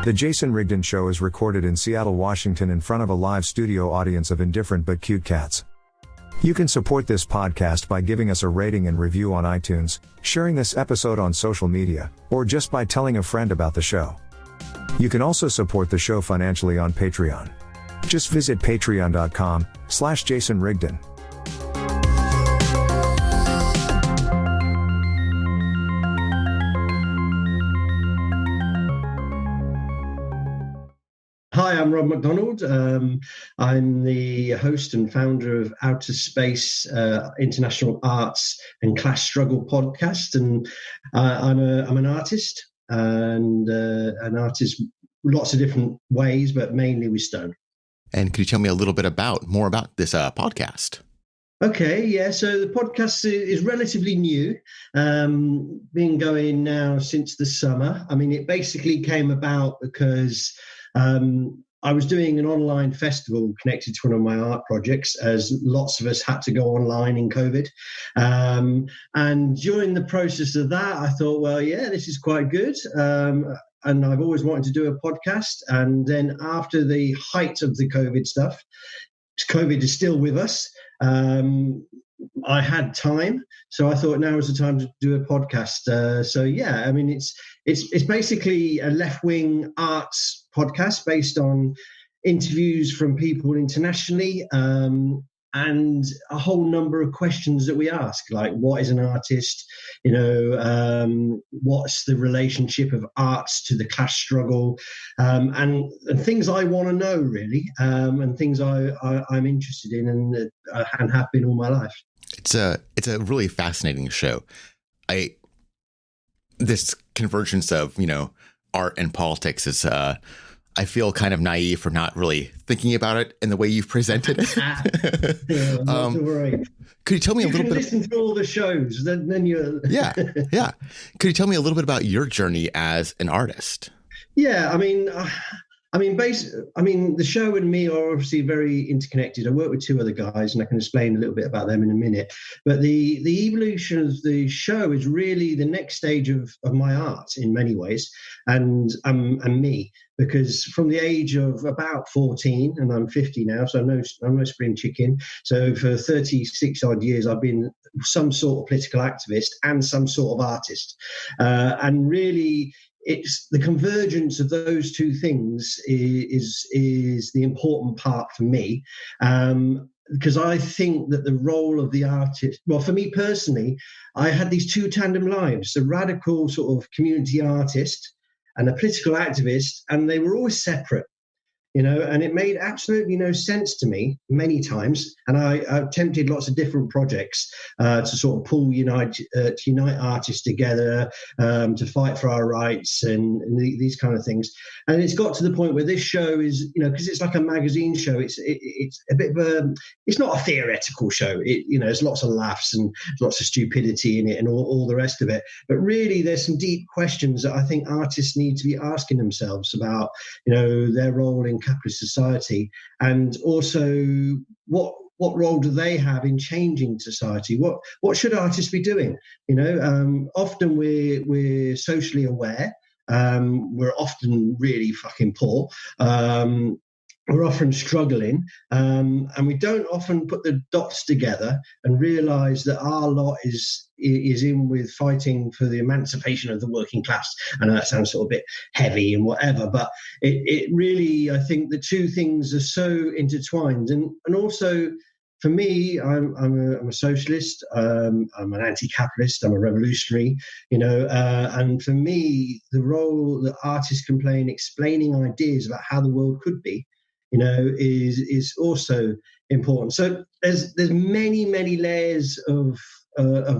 The Jason Rigdon Show is recorded in Seattle, Washington in front of a live studio audience of indifferent but cute cats. You can support this podcast by giving us a rating and review on iTunes, sharing this episode on social media, or just by telling a friend about the show. You can also support the show financially on Patreon. Just visit patreon.com/Jason Rigdon. Hi, I'm Rob MacDonald. I'm the host and founder of Outa-Space International Arts and Class Struggle podcast, and I'm an artist, and an artist lots of different ways, but mainly with stone. And could you tell me a little bit more about this podcast? Okay, yeah. So the podcast is relatively new, been going now since the summer. I mean, it basically came about because I was doing an online festival connected to one of my art projects, as lots of us had to go online in COVID. And during the process of that, I thought, well, yeah, this is quite good. And I've always wanted to do a podcast. And then after the height of the COVID stuff, COVID is still with us. I had time, so I thought now was the time to do a podcast. So yeah, I mean, it's basically a left-wing arts podcast based on interviews from people internationally, and a whole number of questions that we ask, like what is an artist? You know, what's the relationship of arts to the class struggle, and things I want to know really, and things I'm interested in and have been all my life. It's a really fascinating show. This convergence of, art and politics is, I feel kind of naive for not really thinking about it in the way you've presented it. Yeah, not to worry. Could you tell me a little bit? Listen to all the shows, then you're. Yeah. Could you tell me a little bit about your journey as an artist? Yeah, I mean, the show and me are obviously very interconnected. I work with two other guys, and I can explain a little bit about them in a minute. But the evolution of the show is really the next stage of my art in many ways, and me, because from the age of about 14, and I'm 50 now, so I'm no spring chicken. So for 36 odd years, I've been some sort of political activist and some sort of artist, and really. It's the convergence of those two things is the important part for me, because I think that the role of the artist, well, for me personally, I had these two tandem lives, the radical sort of community artist and a political activist, and they were always separate. And it made absolutely no sense to me many times. And I attempted lots of different projects to sort of unite artists together, to fight for our rights and these kind of things. And it's got to the point where this show is, because it's like a magazine show. It's a bit of it's not a theoretical show. There's lots of laughs and lots of stupidity in it and all the rest of it. But really, there's some deep questions that I think artists need to be asking themselves about, their role in capitalist society, and also what role do they have in changing society? What should artists be doing? Often we're socially aware. We're often really fucking poor. We're often struggling, and we don't often put the dots together and realise that our lot is in with fighting for the emancipation of the working class. I know that sounds sort of a bit heavy and whatever, but it really, I think the two things are so intertwined. And also, for me, I'm a socialist. I'm an anti-capitalist. I'm a revolutionary. And for me, the role that artists can play in explaining ideas about how the world could be, is also important. So there's many layers of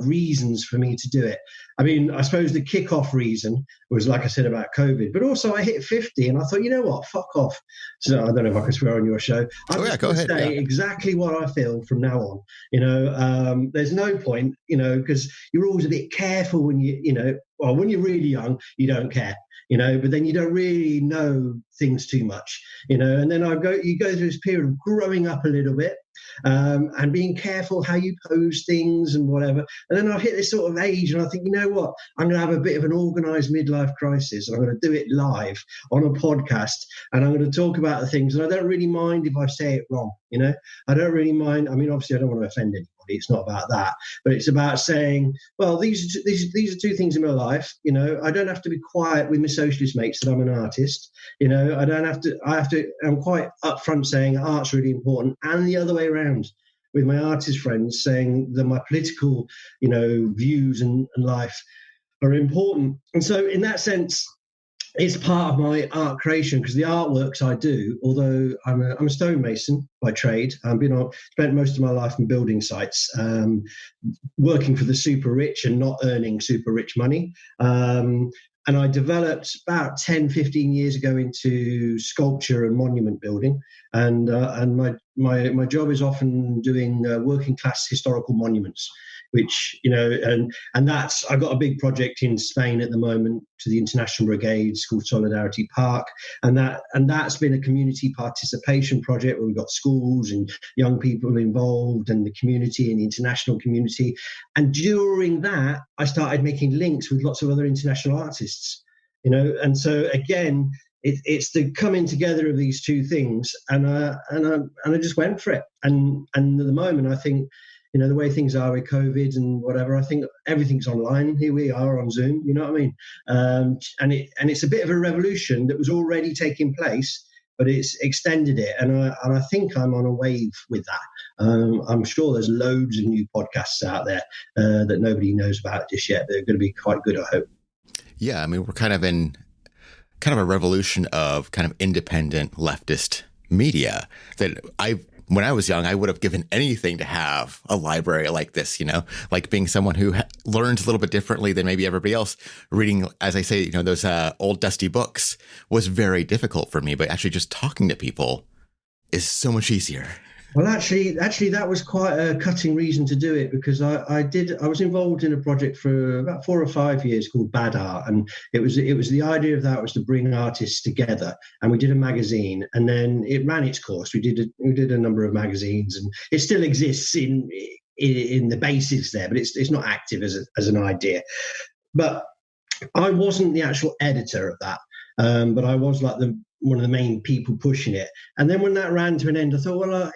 reasons for me to do it. I mean, I suppose the kickoff reason was, like I said, about COVID, but also I hit 50 and I thought, you know what, fuck off. So I don't know if I can swear on your show. I'm just going to say exactly what I feel from now on. There's no point, because you're always a bit careful when when you're really young, you don't care. But then you don't really know things too much, and then you go through this period of growing up a little bit, and being careful how you pose things and whatever. And then I hit this sort of age and I think, you know what, I'm going to have a bit of an organized midlife crisis. And I'm going to do it live on a podcast, and I'm going to talk about the things. And I don't really mind if I say it wrong, I don't really mind. I mean, obviously I don't want to offend anybody. It's not about that, but it's about saying, well, these are two things in my life. I don't have to be quiet with my socialist mates that I'm an artist. I don't have to. I'm quite upfront saying art's really important, and the other way around with my artist friends saying that my political, views and life are important. And so, in that sense, it's part of my art creation, because the artworks I do, although I'm a stonemason by trade, I've spent most of my life in building sites, working for the super rich and not earning super rich money. And I developed about 10, 15 years ago into sculpture and monument building. And my job is often doing working class historical monuments, which, and that's, I've got a big project in Spain at the moment to the International Brigades called Solidarity Park. And that's been a community participation project where we've got schools and young people involved and the community and the international community. And during that, I started making links with lots of other international artists, and so again, it's the coming together of these two things. And I just went for it. And at the moment, I think, the way things are with COVID and whatever, I think everything's online. Here we are on Zoom, you know what I mean? And it's a bit of a revolution that was already taking place, but it's extended it. And I think I'm on a wave with that. I'm sure there's loads of new podcasts out there that nobody knows about just yet. They're going to be quite good, I hope. Yeah, I mean, we're kind of in kind of a revolution of kind of independent leftist media that when I was young, I would have given anything to have a library like this, like being someone who learns a little bit differently than maybe everybody else. Reading, as I say, those old dusty books was very difficult for me, but actually just talking to people is so much easier. Well, actually, that was quite a cutting reason to do it, because I was involved in a project for about 4 or 5 years called Bad Art, and it was the idea of that was to bring artists together, and we did a magazine, and then it ran its course. We did a number of magazines, and it still exists in the basis there, but it's not active as an idea. But I wasn't the actual editor of that, but I was like one of the main people pushing it. And then when that ran to an end, I thought, well, I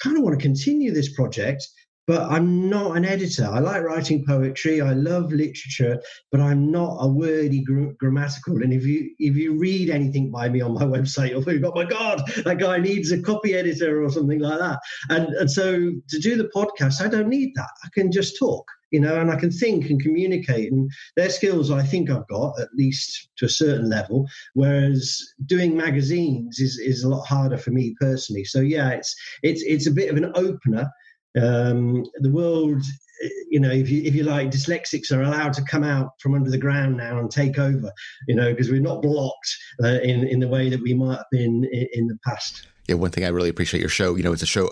kind of want to continue this project, but I'm not an editor. I like writing poetry. I love literature, but I'm not a wordy grammatical. And if you read anything by me on my website, you'll think, oh my God, that guy needs a copy editor or something like that. And so to do the podcast, I don't need that. I can just talk. And I can think and communicate, and they're skills I think I've got, at least to a certain level, whereas doing magazines is a lot harder for me personally. So yeah, it's a bit of an opener. The world, if you like, dyslexics are allowed to come out from under the ground now and take over, because we're not blocked in the way that we might have been in the past. Yeah, one thing I really appreciate your show, it's a show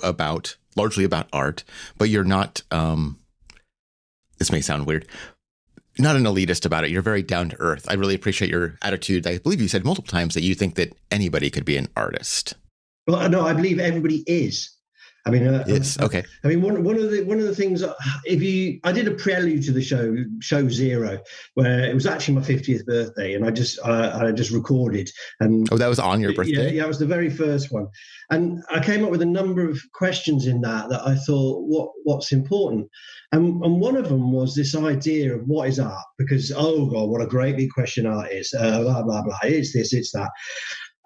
largely about art, but you're not this may sound weird, not an elitist about it. You're very down to earth. I really appreciate your attitude. I believe you said multiple times that you think that anybody could be an artist. Well, no, I believe everybody is. I mean, yes, okay. I mean, one of the things, I did a prelude to the show Zero, where it was actually my 50th birthday, and I just recorded. And that was on your birthday? Yeah, it was the very first one, and I came up with a number of questions in that I thought, what's important, and one of them was this idea of what is art, because oh God, what a great big question art is, blah blah blah, it's this, it's that,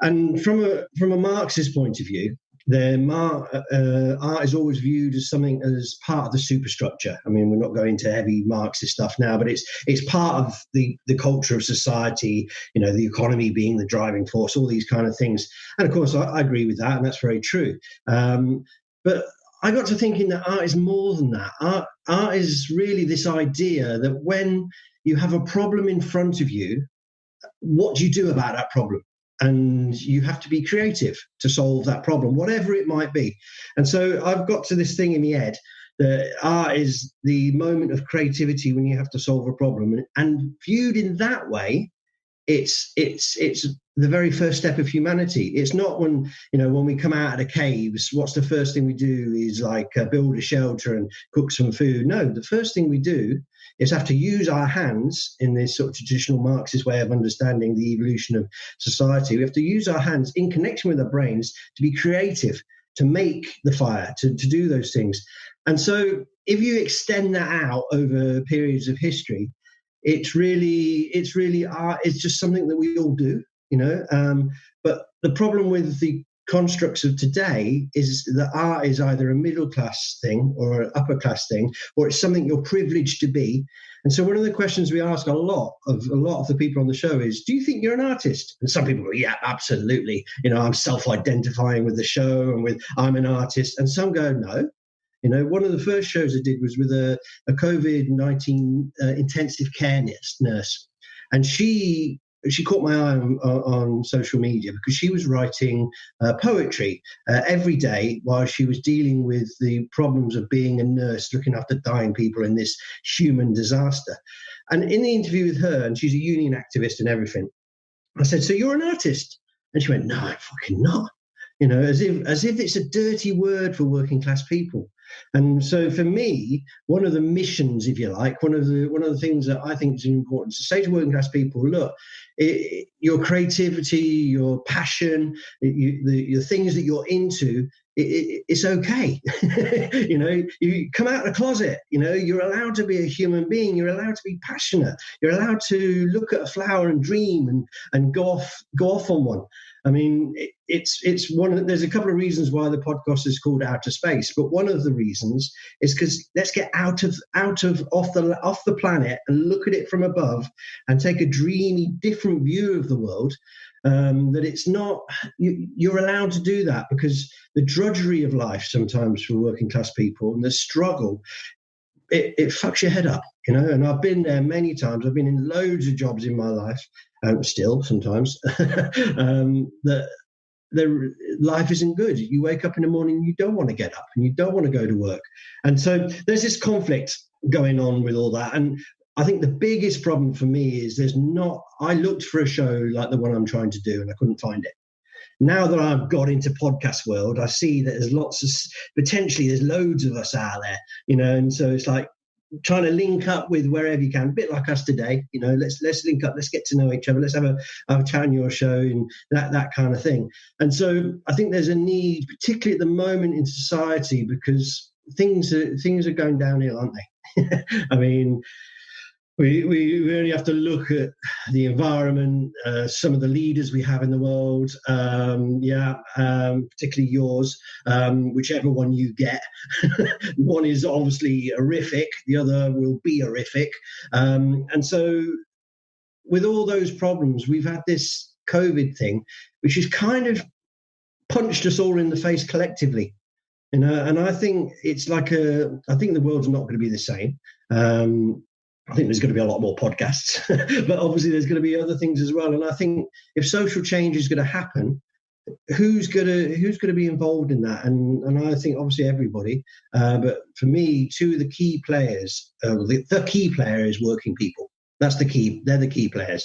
and from a Marxist point of view. Art is always viewed as part of the superstructure. I mean, we're not going to heavy Marxist stuff now, but it's part of the culture of society, the economy being the driving force, all these kind of things. And of course, I agree with that, and that's very true. But I got to thinking that art is more than that. Art is really this idea that when you have a problem in front of you, what do you do about that problem? And you have to be creative to solve that problem, whatever it might be. And so I've got to this thing in my head that art is the moment of creativity when you have to solve a problem. And viewed in that way, it's the very first step of humanity. It's not when we come out of the caves, what's the first thing we do is like build a shelter and cook some food. No, the first thing we do is have to use our hands in this sort of traditional Marxist way of understanding the evolution of society. We have to use our hands in connection with our brains to be creative, to make the fire, to do those things. And so if you extend that out over periods of history, it's just something that we all do, but the problem with the constructs of today is that art is either a middle class thing or an upper class thing, or it's something you're privileged to be. And so one of the questions we ask a lot of the people on the show is, do you think you're an artist? And some people go, yeah, absolutely. I'm self-identifying with the show and with I'm an artist. And some go, no. One of the first shows I did was with a COVID-19 intensive care nurse. And she caught my eye on social media because she was writing poetry every day while she was dealing with the problems of being a nurse, looking after dying people in this human disaster. And in the interview with her, and she's a union activist and everything, I said, so you're an artist? And she went, no, I'm fucking not. As if it's a dirty word for working class people. And so for me, one of the missions, if you like, one of the things that I think is important to say to working class people, look, your creativity, your passion, the things that you're into, it's okay. You come out of the closet, you're allowed to be a human being. You're allowed to be passionate. You're allowed to look at a flower and dream and go off on one. I mean, it's one. There's a couple of reasons why the podcast is called Outa-Space, but one of the reasons is because let's get off the planet and look at it from above and take a dreamy, different view of the world. That it's not. You're allowed to do that because the drudgery of life sometimes for working class people and the struggle, it fucks your head up, And I've been there many times. I've been in loads of jobs in my life. Still sometimes that life isn't good. You wake up in the morning, you don't want to get up and you don't want to go to work. And so there's this conflict going on with all that. And I think the biggest problem for me is I looked for a show like the one I'm trying to do and I couldn't find it. Now that I've got into podcast world, I see that there's there's loads of us out there, and so it's like, trying to link up with wherever you can, a bit like us today, let's link up, let's get to know each other, let's have a chat on your show and that kind of thing. And so I think there's a need, particularly at the moment in society, because things are going downhill, aren't they? I mean, we only have to look at the environment, some of the leaders we have in the world, particularly yours, whichever one you get. One is obviously horrific, the other will be horrific. And so with all those problems, we've had this COVID thing, which has kind of punched us all in the face collectively. And I think it's I think the world's not going to be the same. I think there's going to be a lot more podcasts, but obviously there's going to be other things as well. And I think if social change is going to happen, who's going to be involved in that? And I think obviously everybody. But for me, two of the key players, the key player is working people. That's the key. They're the key players.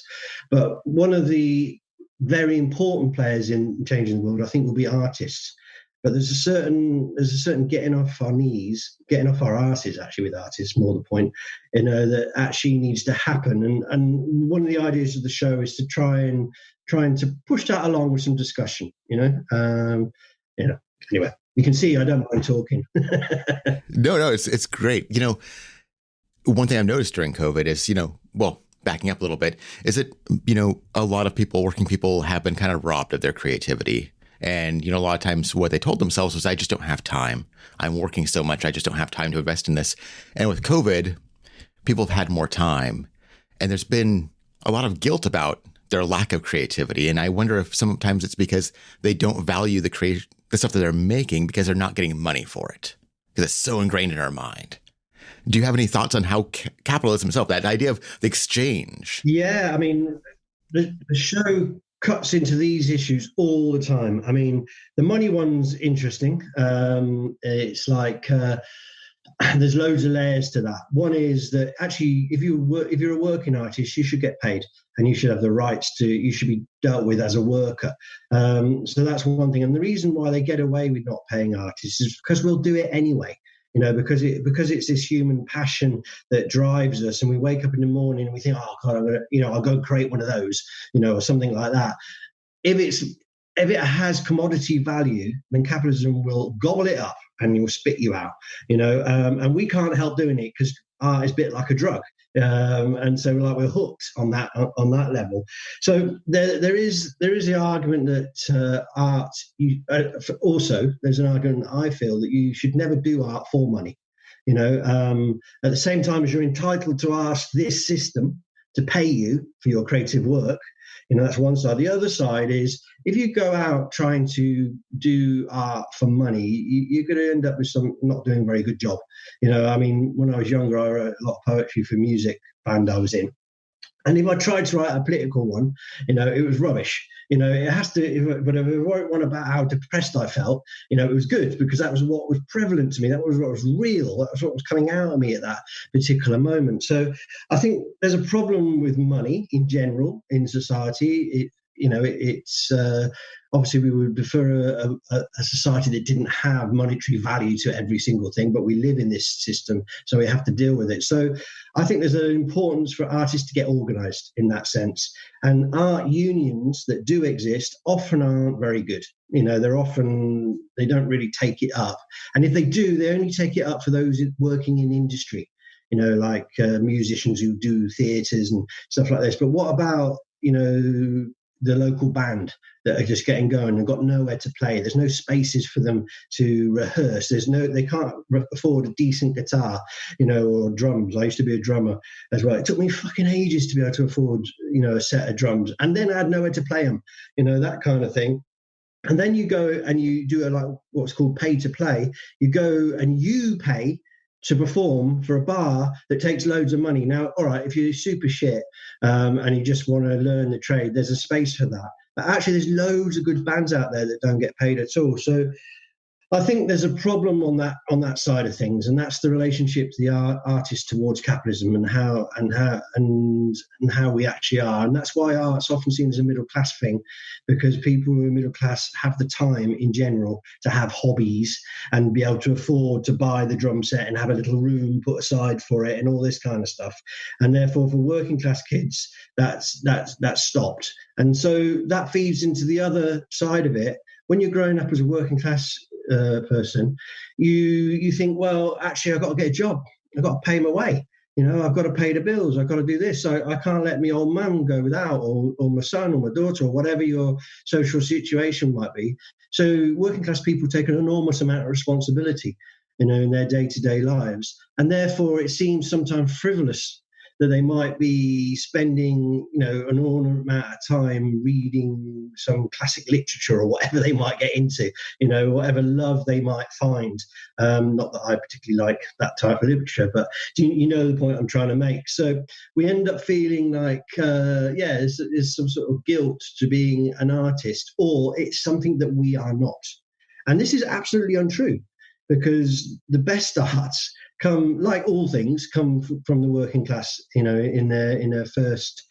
But one of the very important players in changing the world, I think, will be artists. But there's a certain getting off our knees, getting off our asses, actually, with artists, more the point, that actually needs to happen. And one of the ideas of the show is to trying to push that along with some discussion, Anyway, you can see I don't mind talking. No, it's great. One thing I've noticed during COVID is, backing up a little bit, is that, a lot of working people have been kind of robbed of their creativity. And, a lot of times what they told themselves was, I just don't have time. I'm working so much. I just don't have time to invest in this. And with COVID, people have had more time. And there's been a lot of guilt about their lack of creativity. And I wonder if sometimes it's because they don't value the stuff that they're making because they're not getting money for it. Because it's so ingrained in our mind. Do you have any thoughts on how capitalism itself, that idea of the exchange? Yeah, I mean, the show cuts into these issues all the time. I mean, the money one's interesting. It's like there's loads of layers to that. One is that actually, if you're a working artist, you should get paid, and you should have the rights to. You should be dealt with as a worker. So that's one thing. And the reason why they get away with not paying artists is because we'll do it anyway. Because it's this human passion that drives us, and we wake up in the morning and we think, oh God, I'll go create one of those, or something like that. If it has commodity value, then capitalism will gobble it up and it will spit you out, and we can't help doing it because art is a bit like a drug. And so we're hooked on that level. So there is the argument that art. Also, there's an argument that I feel that you should never do art for money. At the same time as you're entitled to ask this system to pay you for your creative work. That's one side. The other side is if you go out trying to do art for money, you're going to end up with not doing a very good job. When I was younger, I wrote a lot of poetry for music band I was in. And if I tried to write a political one, it was rubbish. It has to, but if I wrote one about how depressed I felt, it was good because that was what was prevalent to me. That was what was real. That was what was coming out of me at that particular moment. So I think there's a problem with money in general in society. It's obviously we would prefer a society that didn't have monetary value to every single thing, but we live in this system, so we have to deal with it. So I think there's an importance for artists to get organised in that sense. And art unions that do exist often aren't very good. They don't really take it up. And if they do, they only take it up for those working in industry, like musicians who do theatres and stuff like this. But what about, the local band that are just getting going and got nowhere to play? There's no spaces for them to rehearse. They can't afford a decent guitar, or drums. I used to be a drummer as well. It took me fucking ages to be able to afford, a set of drums, and then I had nowhere to play them, that kind of thing. And then you go and you do what's called pay to play. You go and you pay to perform for a bar that takes loads of money. Now, all right, if you're super shit and you just want to learn the trade, there's a space for that. But actually, there's loads of good bands out there that don't get paid at all. So I think there's a problem on that side of things, and that's the relationship to the artist towards capitalism and how we actually are. And that's why art's often seen as a middle class thing, because people who are middle class have the time in general to have hobbies and be able to afford to buy the drum set and have a little room put aside for it and all this kind of stuff. And therefore, for working class kids, that's stopped. And so that feeds into the other side of it. When you're growing up as a working class person, you think, well, actually, I've got to get a job. I've got to pay my way. I've got to pay the bills. I've got to do this. I can't let my old mum go without, or my son or my daughter, or whatever your social situation might be. So working class people take an enormous amount of responsibility, in their day-to-day lives. And therefore, it seems sometimes frivolous that they might be spending, an enormous amount of time reading some classic literature or whatever they might get into, whatever love they might find. Not that I particularly like that type of literature, but you know the point I'm trying to make. So we end up feeling like, there's some sort of guilt to being an artist, or it's something that we are not. And this is absolutely untrue, because the best arts come, like all things, come from the working class, in their first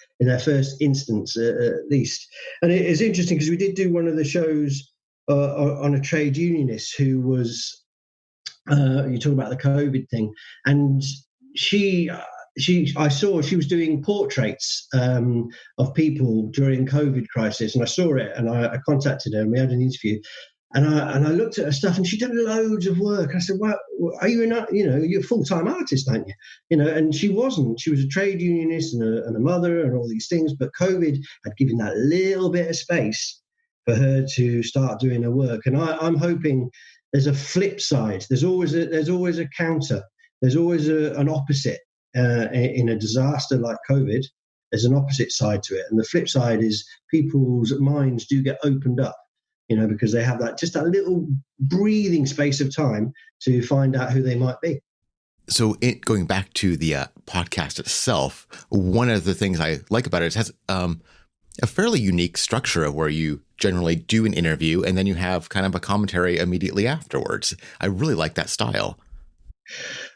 instance at least. And it is interesting because we did do one of the shows on a trade unionist who was, you talk about the COVID thing, and I saw she was doing portraits of people during COVID crisis, and I saw it, and I contacted her, and we had an interview. And I looked at her stuff, and she did loads of work. I said, "Well, are you you're a full-time artist, aren't you?" And she wasn't. She was a trade unionist and a mother and all these things. But COVID had given that little bit of space for her to start doing her work. And I'm hoping there's a flip side. There's always a counter. There's always an opposite in a disaster like COVID. There's an opposite side to it, and the flip side is people's minds do get opened up. Because they have that little breathing space of time to find out who they might be. So going back to the podcast itself, one of the things I like about it has a fairly unique structure of where you generally do an interview and then you have kind of a commentary immediately afterwards. I really like that style.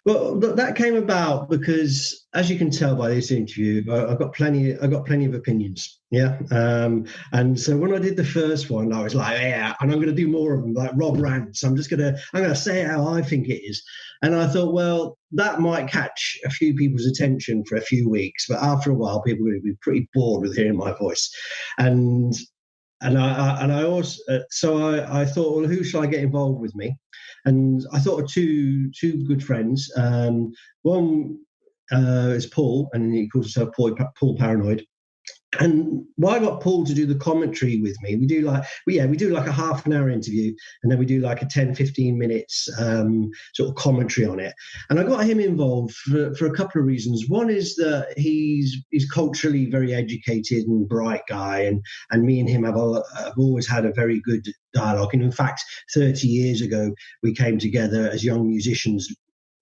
Well, that came about because, as you can tell by this interview, I've got plenty of opinions. Yeah, and so when I did the first one, I was like, yeah, and I'm going to do more of them, like Rob rants. I'm going to say how I think it is, and I thought, well, that might catch a few people's attention for a few weeks, but after a while, people will be pretty bored with hearing my voice, and I also I thought, well, who shall I get involved with me? And I thought of two good friends. One is Paul, and he calls himself Paul Paranoid. And why I got Paul to do the commentary with me, we do like a half an hour interview, and then we do like a 10-15 minutes sort of commentary on it. And I got him involved for a couple of reasons. One is that he's culturally very educated and bright guy, and me and him have always had a very good dialogue. And in fact, 30 years ago, we came together as young musicians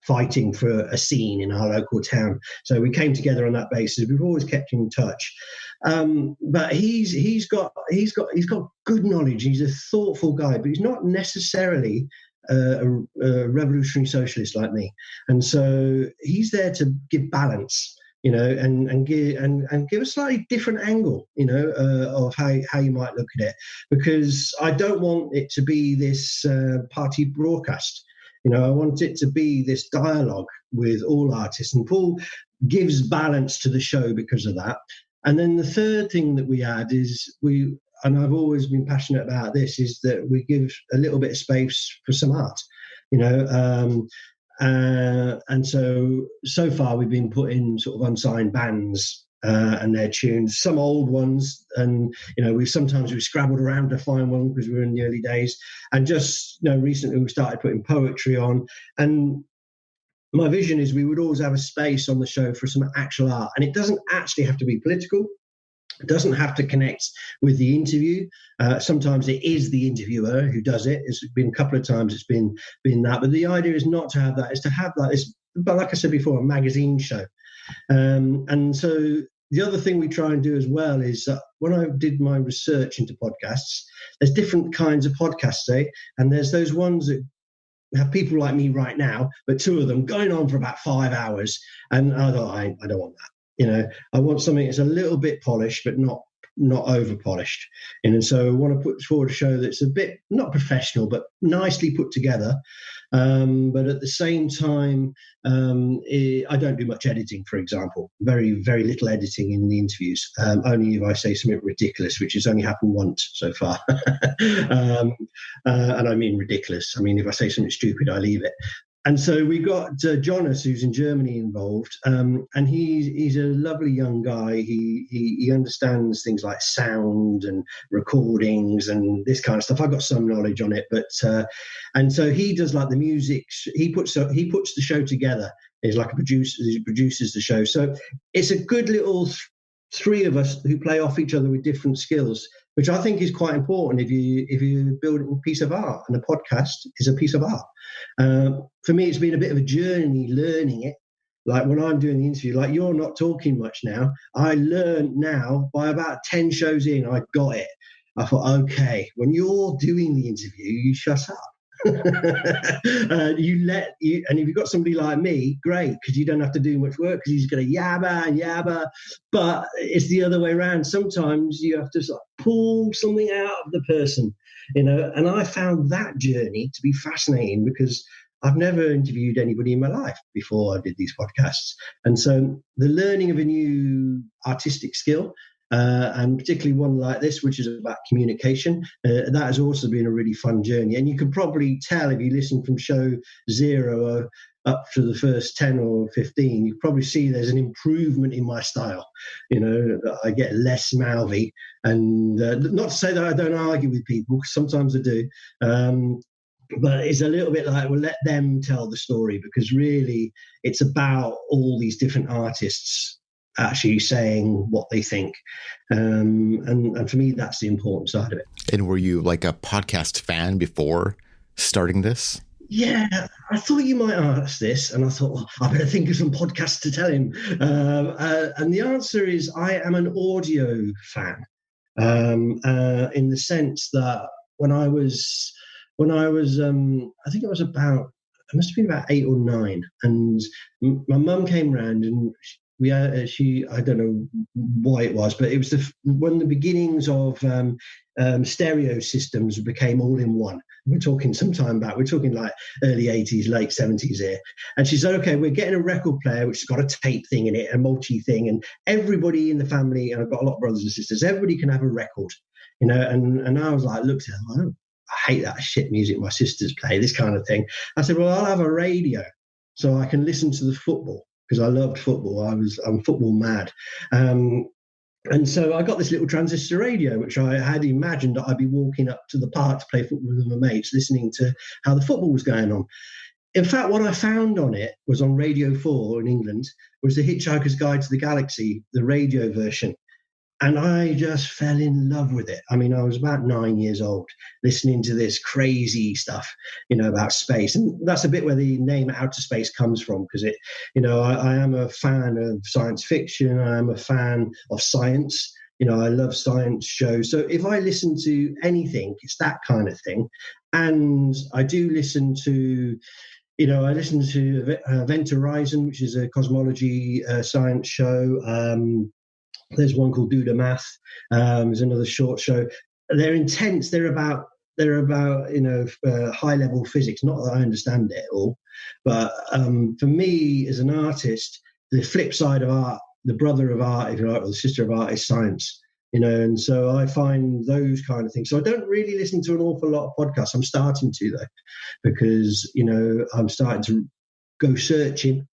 fighting for a scene in our local town. So we came together on that basis. We've always kept in touch. But he's got good knowledge. He's a thoughtful guy, but he's not necessarily a revolutionary socialist like me. And so he's there to give balance, and give a slightly different angle, of how you might look at it, because I don't want it to be this party broadcast. I want it to be this dialogue with all artists, and Paul gives balance to the show because of that. And then the third thing that we add is and I've always been passionate about this, is that we give a little bit of space for some art, and so far we've been putting sort of unsigned bands and their tunes, some old ones, and we've scrabbled around to find one because we were in the early days, and just recently we started putting poetry on. And my vision is we would always have a space on the show for some actual art, and it doesn't actually have to be political. It doesn't have to connect with the interview. Sometimes it is the interviewer who does it. It's been a couple of times it's been that, but the idea is not to have that. It's to have that. It's, but like I said before, a magazine show. And so the other thing we try and do as well is that when I did my research into podcasts, there's different kinds of podcasts, and there's those ones that have people like me right now, but two of them going on for about 5 hours. And I thought, I don't want that. I want something that's a little bit polished, but not over polished. And so I want to put forward a show that's a bit, not professional, but nicely put together. But at the same time, I don't do much editing, for example. Very, very little editing in the interviews. Only if I say something ridiculous, which has only happened once so far. And I mean ridiculous. I mean, if I say something stupid, I leave it. And so we got Jonas, who's in Germany, involved, and he's a lovely young guy. He understands things like sound and recordings and this kind of stuff. I've got some knowledge on it, but and so he does like the music. He puts the show together. He's like a producer. He produces the show. So it's a good little three of us who play off each other with different skills, which I think is quite important if you build a piece of art, and a podcast is a piece of art. For me, it's been a bit of a journey learning it. Like when I'm doing the interview, like you're not talking much now. I learned now by about 10 shows in, I got it. I thought, okay, when you're doing the interview, you shut up. And if you've got somebody like me, great, because you don't have to do much work because he's going to yabba and yabba. But it's the other way around. Sometimes you have to sort of pull something out of the person, and I found that journey to be fascinating because I've never interviewed anybody in my life before I did these podcasts. And so the learning of a new artistic skill, and particularly one like this, which is about communication, that has also been a really fun journey. And you can probably tell if you listen from show 0 up to the first 10 or 15, you probably see there's an improvement in my style. I get less mouthy, and not to say that I don't argue with people, because sometimes I do. But it's a little bit like, well, let them tell the story, because really it's about all these different artists actually saying what they think. And for me, that's the important side of it. And were you like a podcast fan before starting this? Yeah, I thought you might ask this, and I thought, well, I better think of some podcasts to tell him. And the answer is, I am an audio fan, in the sense that when I was, I think it was about I must have been about 8 or 9, and my mum came round, and we I don't know why it was, but it was one of the beginnings of stereo systems became all in one. We're talking some time back. We're talking like early 80s, late 70s here. And she said, okay, we're getting a record player which has got a tape thing in it, a multi thing, and everybody in the family, and I've got a lot of brothers and sisters, everybody can have a record, and I was like, looked at her, I hate that shit music my sisters play, this kind of thing. I said, well, I'll have a radio so I can listen to the football, because I loved football. I'm football mad. And so I got this little transistor radio, which I had imagined that I'd be walking up to the park to play football with my mates, listening to how the football was going on. In fact, what I found on it was on Radio 4 in England, was The Hitchhiker's Guide to the Galaxy, the radio version. And I just fell in love with it. I mean, I was about 9 years old, listening to this crazy stuff, about space. And that's a bit where the name Outa-Space comes from, because I am a fan of science fiction. I am a fan of science. I love science shows. So if I listen to anything, it's that kind of thing. And I do listen to, I listen to Event Horizon, which is a cosmology science show. There's one called Do the Math. There's another short show. They're intense. They're about high level physics. Not that I understand it all, but for me as an artist, the flip side of art, the brother of art, if you like, or the sister of art, is science. And so I find those kind of things. So I don't really listen to an awful lot of podcasts. I'm starting to, though, because I'm starting to go searching.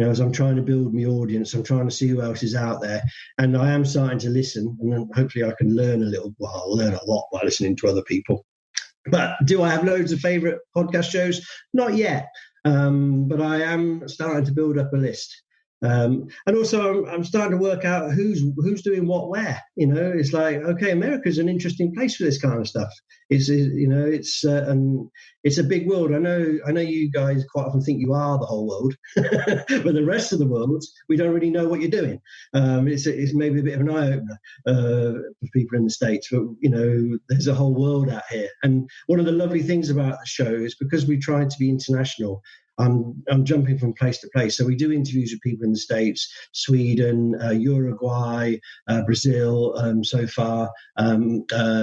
As I'm trying to build my audience, I'm trying to see who else is out there, and I am starting to listen, and then hopefully I can learn a little. Well, I'll learn a lot by listening to other people. But do I have loads of favourite podcast shows? Not yet, but I am starting to build up a list. And also I'm starting to work out who's doing what where. It's like, okay, America's an interesting place for this kind of stuff. It's a big world. I know you guys quite often think you are the whole world, but the rest of the world, we don't really know what you're doing. It's maybe a bit of an eye opener for people in the States, but there's a whole world out here. And one of the lovely things about the show is because we try to be international. I'm jumping from place to place. So we do interviews with people in the States, Sweden, Uruguay, Brazil, so far,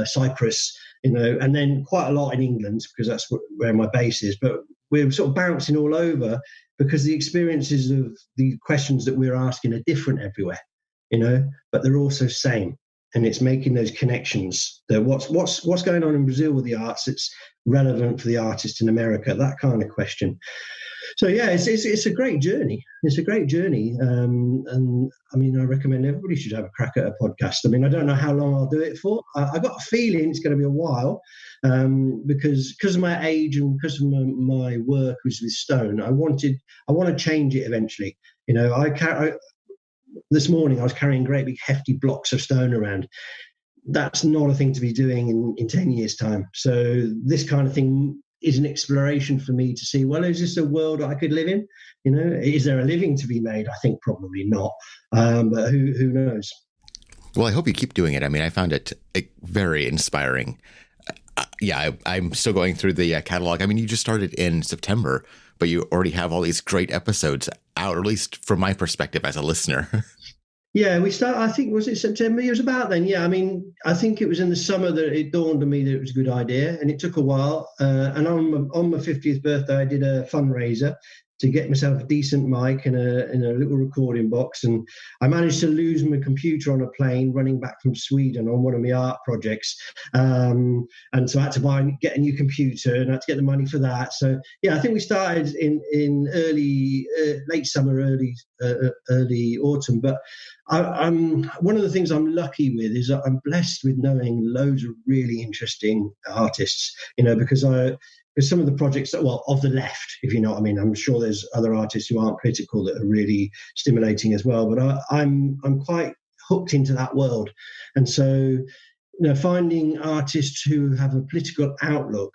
Cyprus, and then quite a lot in England, because that's where my base is. But we're sort of bouncing all over because the experiences of the questions that we're asking are different everywhere, but they're also same. And it's making those connections. That what's going on in Brazil with the arts? It's relevant for the artist in America. That kind of question. So yeah, it's a great journey. It's a great journey, and I mean, I recommend everybody should have a crack at a podcast. I mean, I don't know how long I'll do it for. I got a feeling it's going to be a while, because of my age and because of my work was with stone. I want to change it eventually. This morning I was carrying great big hefty blocks of stone around. That's not a thing to be doing in 10 years' time. So this kind of thing is an exploration for me to see, well, is this a world I could live in? Is there a living to be made? I think probably not, but who knows? Well, I hope you keep doing it. I mean, I found it very inspiring. I'm still going through the catalog. I mean, you just started in September, but you already have all these great episodes out, or at least from my perspective as a listener. Yeah, we started, I think, was it September? It was about then. Yeah, I mean, I think it was in the summer that it dawned on me that it was a good idea, and it took a while. And on my 50th birthday, I did a fundraiser to get myself a decent mic and a little recording box. And I managed to lose my computer on a plane running back from Sweden on one of my art projects. And so I had to get a new computer, and I had to get the money for that. So yeah, I think we started in late summer, early autumn. But I'm one of the things I'm lucky with is that I'm blessed with knowing loads of really interesting artists, because some of the projects of the left, if you know what I mean. I'm sure there's other artists who aren't political that are really stimulating as well, but I'm quite hooked into that world. And so, finding artists who have a political outlook,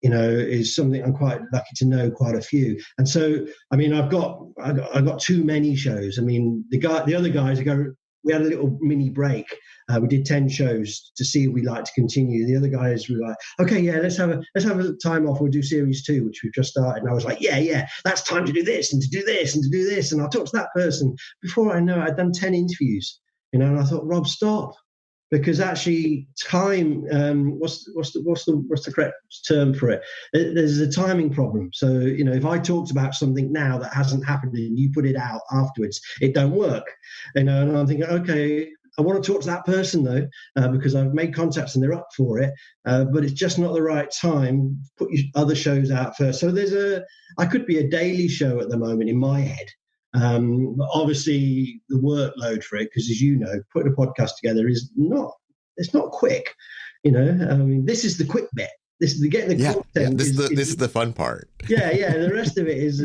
is something I'm quite lucky to know quite a few. And so, I mean, I've got too many shows. I mean, the other guys we had a little mini break. We did 10 shows to see if we like to continue. The other guys were like, okay, yeah, let's have a time off. We'll do series 2, which we've just started. And I was like, yeah, that's time to do this and to do this and to do this. And I'll talk to that person. Before I know it, I'd done 10 interviews, and I thought, Rob, stop. Because actually, time, what's the correct term for it? There's a timing problem. So, if I talked about something now that hasn't happened and you put it out afterwards, it don't work. And I'm thinking, okay, I want to talk to that person though, because I've made contacts and they're up for it, but it's just not the right time. Put your other shows out first. So I could be a daily show at the moment in my head. But obviously the workload for it, because as you know, putting a podcast together it's not quick. This is the quick bit. This is the getting the content. Yeah, this is the fun part. Yeah. The rest of it is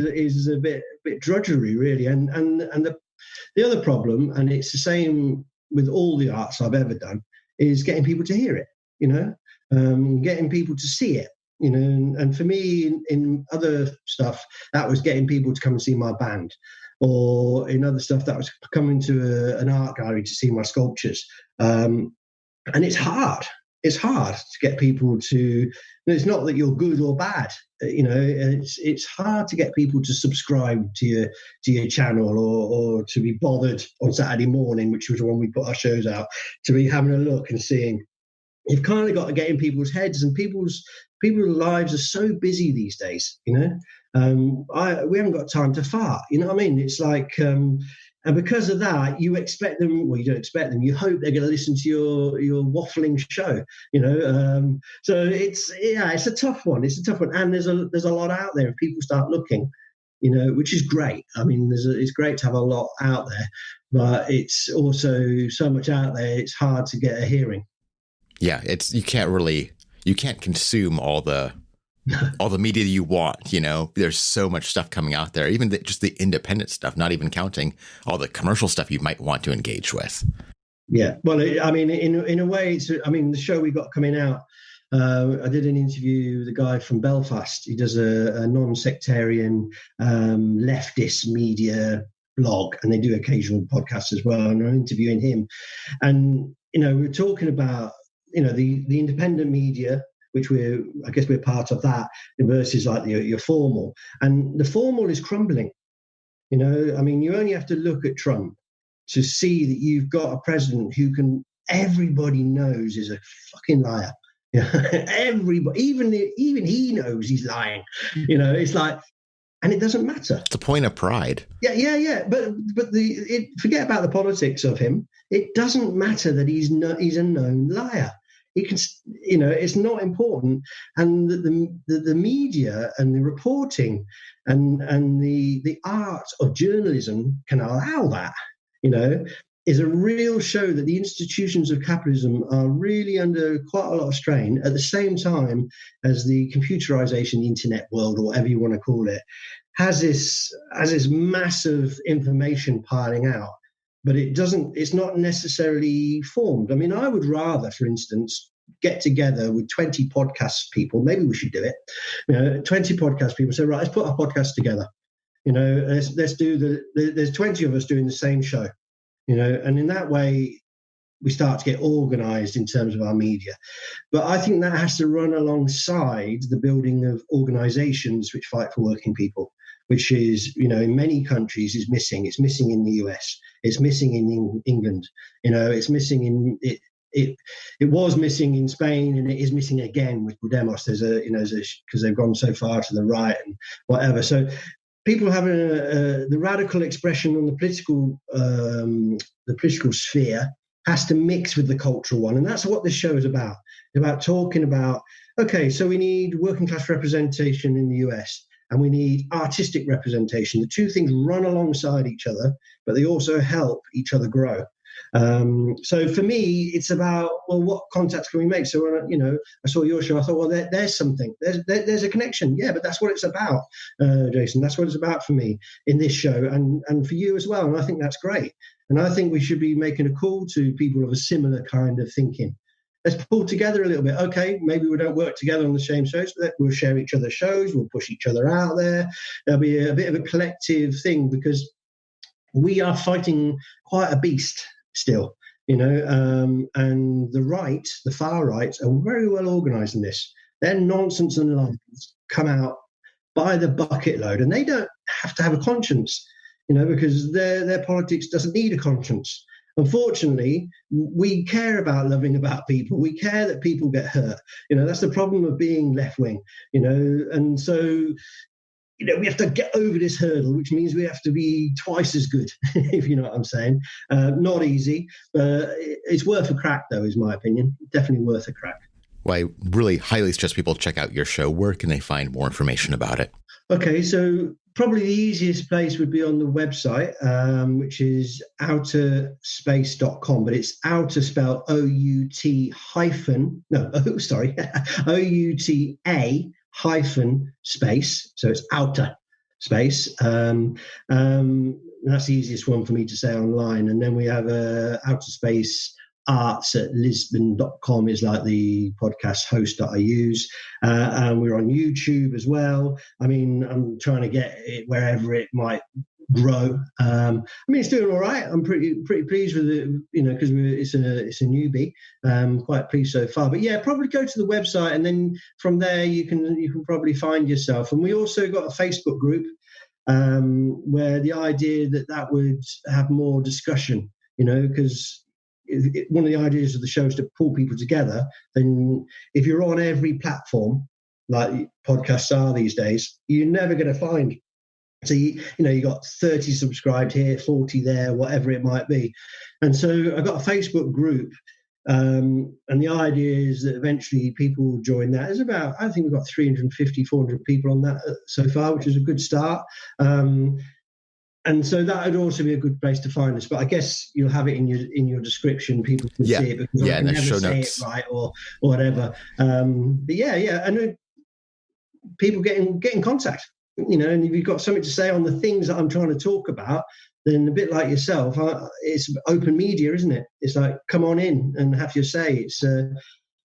a bit drudgery, really. And the other problem, and it's the same with all the arts I've ever done, is getting people to hear it. Getting people to see it. And for me, in other stuff, that was getting people to come and see my band. Or in other stuff, that was coming to an art gallery to see my sculptures. And it's hard. It's hard to get people to. It's not that you're good or bad. It's hard to get people to subscribe to your channel or to be bothered on Saturday morning, which was when we put our shows out, to be having a look and seeing. You've kind of got to get in people's heads, and people's lives are so busy these days. We haven't got time to fart. You know what I mean? It's like, and because of that, you expect them. Well, you don't expect them. You hope they're going to listen to your waffling show. So it's a tough one. It's a tough one, and there's a lot out there. If people start looking, which is great. I mean, it's great to have a lot out there, but it's also so much out there. It's hard to get a hearing. Yeah, you can't consume all the media you want. There's so much stuff coming out there, even just the independent stuff, not even counting all the commercial stuff you might want to engage with. Yeah, well, I mean, in a way, the show we got coming out, I did an interview with a guy from Belfast. He does a non-sectarian leftist media blog, and they do occasional podcasts as well, and I'm interviewing him. And we're talking about the independent media, which I guess we're part of that, versus like your formal. And the formal is crumbling. You only have to look at Trump to see that you've got a president who everybody knows is a fucking liar. Everybody, even he knows he's lying. It's like, and it doesn't matter. It's a point of pride. Yeah. But forget about the politics of him. It doesn't matter that he's a known liar. He can, it's not important. And the media and the reporting and the art of journalism can allow that. Is a real show that the institutions of capitalism are really under quite a lot of strain at the same time as the computerization, the internet world, or whatever you want to call it, has this massive information piling out, but it's not necessarily formed. I mean, I would rather, for instance, get together with 20 podcast people. Maybe we should do it. 20 podcast people say, right, let's put our podcast together. Let's do there's 20 of us doing the same show. And in that way, we start to get organized in terms of our media. But I think that has to run alongside the building of organizations which fight for working people, which is, in many countries is missing. It's missing in the US. It's missing in England. It's missing in it. It was missing in Spain, and it is missing again with Podemos. Because they've gone so far to the right and whatever. So people having the radical expression on the political sphere has to mix with the cultural one, and that's what this show is about. It's about talking about, okay, so we need working class representation in the US, and we need artistic representation. The two things run alongside each other, but they also help each other grow. So for me, it's about, well, what contacts can we make? So when I saw your show, I thought, well, there's something, there's a connection. Yeah, but that's what it's about, Jason. That's what it's about for me in this show, and for you as well. And I think that's great. And I think we should be making a call to people of a similar kind of thinking. Let's pull together a little bit. Okay, maybe we don't work together on the same shows, but we'll share each other's shows. We'll push each other out there. There'll be a bit of a collective thing, because we are fighting quite a beast still, and the far right are very well organised in this. Their nonsense and lies come out by the bucket load, and they don't have to have a conscience, because their politics doesn't need a conscience. Unfortunately, we care about people. We care that people get hurt. That's the problem of being left wing, and so, we have to get over this hurdle, which means we have to be twice as good, if you know what I'm saying. Not easy, but it's worth a crack, though, is my opinion. Definitely worth a crack. Well, I really highly suggest people check out your show. Where can they find more information about it? Okay, so probably the easiest place would be on the website, which is outaspace.com, but it's outa spelled O-U-T hyphen, no, sorry, O-U-T-A hyphen space. So it's Outa Space. That's the easiest one for me to say online. And then we have Outa-Space Arts at lisbon.com is like the podcast host that I use. And we're on YouTube as well. I'm trying to get it wherever it might grow. It's doing all right. I'm pretty pleased with it, because it's a newbie. Quite pleased so far. But yeah, probably go to the website, and then from there you can probably find yourself. And we also got a Facebook group where the idea that would have more discussion, because one of the ideas of the show is to pull people together. Then if you're on every platform like podcasts are these days, you're never going to find. So you got 30 subscribed here, 40 there, whatever it might be. And so I got a Facebook group, and the idea is that eventually people will join that. There's I think we've got 350, 400 people on that so far, which is a good start. And so that would also be a good place to find us. But I guess you'll have it in your description. People can see it because I can never show say notes. It right or whatever. But yeah, and people get in contact. And if you've got something to say on the things that I'm trying to talk about, then a bit like yourself, it's open media, isn't it? It's like, come on in and have your say.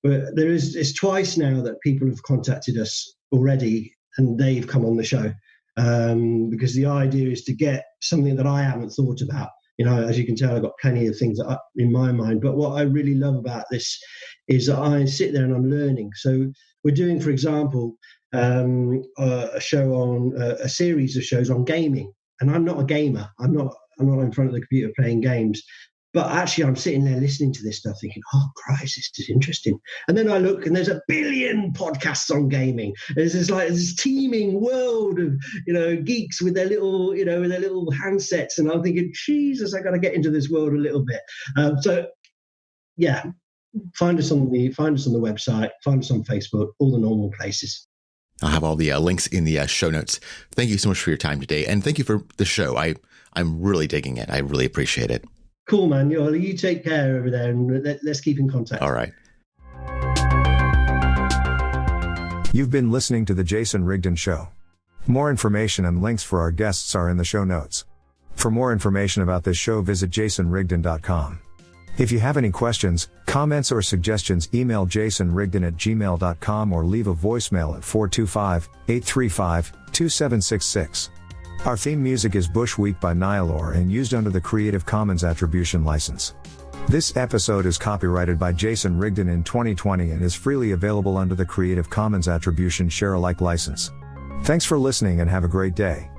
But it's twice now that people have contacted us already, and they've come on the show. Because the idea is to get something that I haven't thought about. As you can tell, I've got plenty of things in my mind. But what I really love about this is that I sit there and I'm learning. So we're doing, for example, a show on a series of shows on gaming. And I'm not a gamer. I'm not in front of the computer playing games. But actually, I'm sitting there listening to this stuff thinking, oh, Christ, this is interesting. And then I look and there's 1 billion podcasts on gaming. There's this teeming world of, geeks with their little handsets. And I'm thinking, Jesus, I got to get into this world a little bit. So, yeah, find us on the website, find us on Facebook, all the normal places. I'll have all the links in the show notes. Thank you so much for your time today. And thank you for the show. I'm really digging it. I really appreciate it. Cool, man. You take care over there, and let's keep in contact. All right. You've been listening to The Jason Rigdon Show. More information and links for our guests are in the show notes. For more information about this show, visit jasonrigdon.com. If you have any questions, comments, or suggestions, email jasonrigdon@gmail.com or leave a voicemail at 425-835-2766. Our theme music is Bush Week by Nihilor and used under the Creative Commons Attribution License. This episode is copyrighted by Jason Rigdon in 2020 and is freely available under the Creative Commons Attribution Share Alike license. Thanks for listening and have a great day.